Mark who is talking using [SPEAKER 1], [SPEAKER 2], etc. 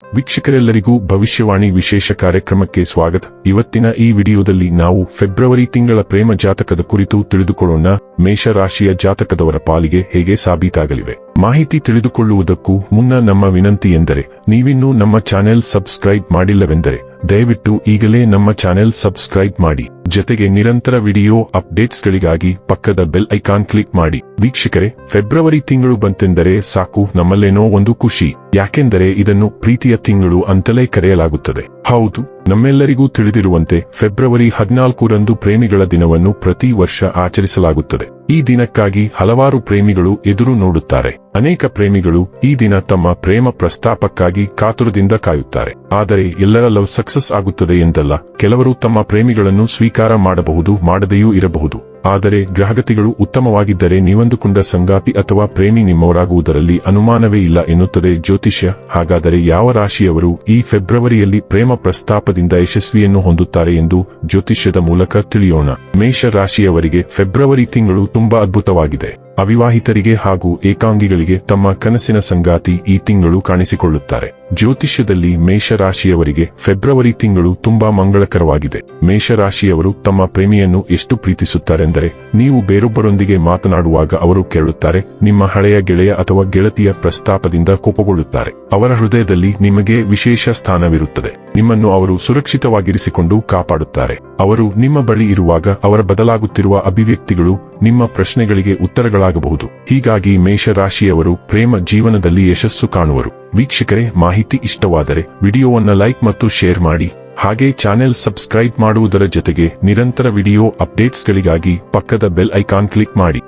[SPEAKER 1] ವೀಕ್ಷಕರೆಲ್ಲರಿಗೂ ಭವಿಷ್ಯವಾಣಿ ವಿಶೇಷ ಕಾರ್ಯಕ್ರಮಕ್ಕೆ ಸ್ವಾಗತ. ಇವತ್ತಿನ ಈ ವಿಡಿಯೋದಲ್ಲಿ ನಾವು ಫೆಬ್ರವರಿ ತಿಂಗಳ ಪ್ರೇಮ ಜಾತಕದ ಕುರಿತು ತಿಳಿದುಕೊಳ್ಳೋಣ. ಮೇಷರಾಶಿಯ ಜಾತಕದವರ ಪಾಲಿಗೆ ಹೇಗೆ ಸಾಬೀತಾಗಲಿವೆ? ಮಾಹಿತಿ ತಿಳಿದುಕೊಳ್ಳುವುದಕ್ಕೂ ಮುನ್ನ ನಮ್ಮ ವಿನಂತಿ ಎಂದರೆ, ನೀವಿನ್ನೂ ನಮ್ಮ ಚಾನೆಲ್ ಸಬ್ಸ್ಕ್ರೈಬ್ ಮಾಡಿಲ್ಲವೆಂದರೆ ದಯವಿಟ್ಟು ಈಗಲೇ ನಮ್ಮ ಚಾನೆಲ್ ಸಬ್ಸ್ಕ್ರೈಬ್ ಮಾಡಿ. ಜೊತೆಗೆ ನಿರಂತರ ವಿಡಿಯೋ ಅಪ್ಡೇಟ್ಸ್ಗಳಿಗಾಗಿ ಪಕ್ಕದ ಬೆಲ್ ಐಕಾನ್ ಕ್ಲಿಕ್ ಮಾಡಿ. ವೀಕ್ಷಕರೇ, ಫೆಬ್ರವರಿ ತಿಂಗಳು ಬಂತೆಂದರೆ ಸಾಕು, ನಮ್ಮಲ್ಲೇನೋ ಒಂದು ಖುಷಿ. ಯಾಕೆಂದರೆ ಇದನ್ನು ಪ್ರೀತಿಯ ತಿಂಗಳು ಅಂತಲೇ ಕರೆಯಲಾಗುತ್ತದೆ. ಹೌದು, ನಮ್ಮೆಲ್ಲರಿಗೂ ತಿಳಿದಿರುವಂತೆ ಫೆಬ್ರವರಿ 14ರಂದು ಪ್ರೇಮಿಗಳ ದಿನವನ್ನು ಪ್ರತಿ ವರ್ಷ ಆಚರಿಸಲಾಗುತ್ತದೆ. ಈ ದಿನಕ್ಕಾಗಿ ಹಲವಾರು ಪ್ರೇಮಿಗಳು ಎದುರು ನೋಡುತ್ತಾರೆ. ಅನೇಕ ಪ್ರೇಮಿಗಳು ಈ ದಿನ ತಮ್ಮ ಪ್ರೇಮ ಪ್ರಸ್ತಾಪಕ್ಕಾಗಿ ಕಾತುರದಿಂದ ಕಾಯುತ್ತಾರೆ. ಆದರೆ ಎಲ್ಲರ ಲವ್ ಸಕ್ಸಸ್ ಆಗುತ್ತದೆ ಎಂದಲ್ಲ. ಕೆಲವರು ತಮ್ಮ ಪ್ರೇಮಿಗಳನ್ನು ಸ್ವೀಕಾರ ಮಾಡಬಹುದು, ಮಾಡದೆಯೂ ಇರಬಹುದು. ಆದರೆ ಗ್ರಹಗತಿಗಳು ಉತ್ತಮವಾಗಿದ್ದರೆ ನೀವಂದುಕೊಂಡ ಸಂಗಾತಿ ಅಥವಾ ಪ್ರೇಮಿ ನಿಮ್ಮವರಾಗುವುದರಲ್ಲಿ ಅನುಮಾನವೇ ಇಲ್ಲ ಎನ್ನುತ್ತದೆ ಜ್ಯೋತಿಷ್ಯ. ಹಾಗಾದರೆ ಯಾವ ರಾಶಿಯವರು ಈ ಫೆಬ್ರವರಿಯಲ್ಲಿ ಪ್ರೇಮ ಪ್ರಸ್ತಾಪದಿಂದ ಯಶಸ್ವಿಯನ್ನು ಹೊಂದುತ್ತಾರೆ ಎಂದು ಜ್ಯೋತಿಷ್ಯದ ಮೂಲಕ ತಿಳಿಯೋಣ. ಮೇಷ ರಾಶಿಯವರಿಗೆ ಫೆಬ್ರವರಿ ತಿಂಗಳು ತುಂಬಾ ಅದ್ಭುತವಾಗಿದೆ. ಅವಿವಾಹಿತರಿಗೆ ಹಾಗೂ ಏಕಾಂಗಿಗಳಿಗೆ ತಮ್ಮ ಕನಸಿನ ಸಂಗಾತಿ ಈ ತಿಂಗಳು ಕಾಣಿಸಿಕೊಳ್ಳುತ್ತಾರೆ. ಜ್ಯೋತಿಷ್ಯದಲ್ಲಿ ಮೇಷರಾಶಿಯವರಿಗೆ ಫೆಬ್ರವರಿ ತಿಂಗಳು ತುಂಬಾ ಮಂಗಳಕರವಾಗಿದೆ. ಮೇಷರಾಶಿಯವರು ತಮ್ಮ ಪ್ರೇಮಿಯನ್ನು ಎಷ್ಟು ಪ್ರೀತಿಸುತ್ತಾರೆಂದರೆ, ನೀವು ಬೇರೊಬ್ಬರೊಂದಿಗೆ ಮಾತನಾಡುವಾಗ ಅವರು ಕೇಳುತ್ತಾರೆ. ನಿಮ್ಮ ಹಳೆಯ ಗೆಳೆಯ ಅಥವಾ ಗೆಳತಿಯ ಪ್ರಸ್ತಾಪದಿಂದ ಕೋಪಗೊಳ್ಳುತ್ತಾರೆ. ಅವರ ಹೃದಯದಲ್ಲಿ ನಿಮಗೆ ವಿಶೇಷ ಸ್ಥಾನವಿರುತ್ತದೆ. ನಿಮ್ಮನ್ನು ಅವರು ಸುರಕ್ಷಿತವಾಗಿರಿಸಿಕೊಂಡು ಕಾಪಾಡುತ್ತಾರೆ. ಅವರು ನಿಮ್ಮ ಬಳಿ ಇರುವಾಗ ಅವರ ಬದಲಾಗುತ್ತಿರುವ ಅಭಿವ್ಯಕ್ತಿಗಳು ನಿಮ್ಮ ಪ್ರಶ್ನೆಗಳಿಗೆ ಉತ್ತರಗಳಾಗಬಹುದು. ಹೀಗಾಗಿ ಮೇಷರಾಶಿಯವರು ಪ್ರೇಮ ಜೀವನದಲ್ಲಿ ಯಶಸ್ಸು ಕಾಣುವರು. ವೀಕ್ಷಕರೇ, ಮಾಹಿತಿ ಇಷ್ಟವಾದರೆ ವಿಡಿಯೋವನ್ನು ಲೈಕ್ ಮತ್ತು ಶೇರ್ ಮಾಡಿ. ಹಾಗೆ ಚಾನೆಲ್ ಸಬ್ಸ್ಕ್ರೈಬ್ ಮಾಡುವುದರ ಜೊತೆಗೆ ನಿರಂತರ ವಿಡಿಯೋ ಅಪ್ಡೇಟ್ಸ್ಗಳಿಗಾಗಿ ಪಕ್ಕದ ಬೆಲ್ ಐಕಾನ್ ಕ್ಲಿಕ್ ಮಾಡಿ.